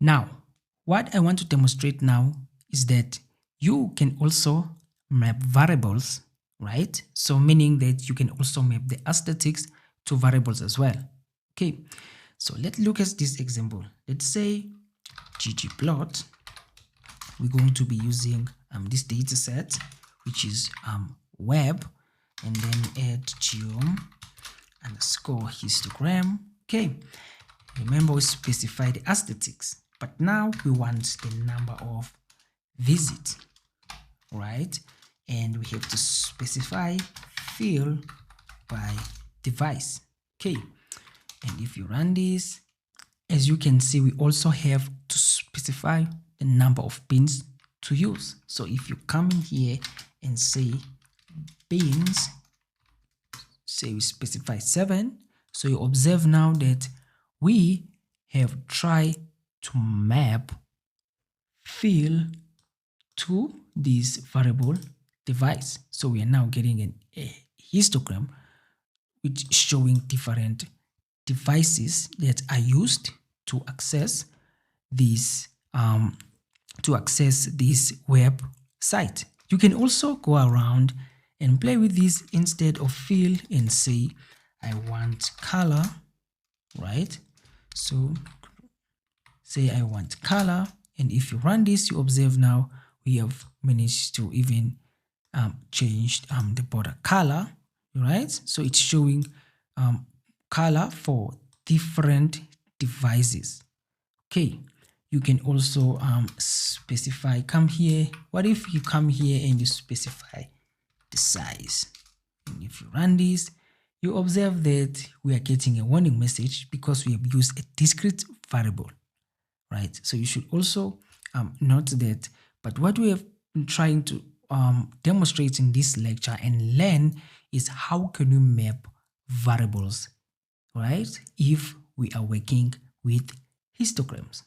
Now, what I want to demonstrate now is that you can also map variables, right? So meaning that you can also map the aesthetics to variables as well. Okay, so let's look at this example. Let's say ggplot, we're going to be using this data set, which is web, and then add geom underscore histogram. Okay, remember we specify the aesthetics, but now we want the number of visits, right? And we have to specify fill by device. Okay, and if you run this, as you can see, we also have to specify the number of bins to use. So if you come in here and say bins, say we specify 7, so you observe now that we have tried to map fill to this variable device. So we are now getting a histogram which is showing different devices that are used to access this website. You can also go around and play with this instead of fill and say I want color, right? So say I want color, and if you run this, you observe now we have managed to even change the border color, right? So it's showing color for different devices. Okay, you can also specify, come here. What if you come here and you specify the size? And if you run this, you observe that we are getting a warning message because we have used a discrete variable, right? So you should also note that. But what we have been trying to demonstrate in this lecture and learn is how can you map variables, right? If we are working with histograms.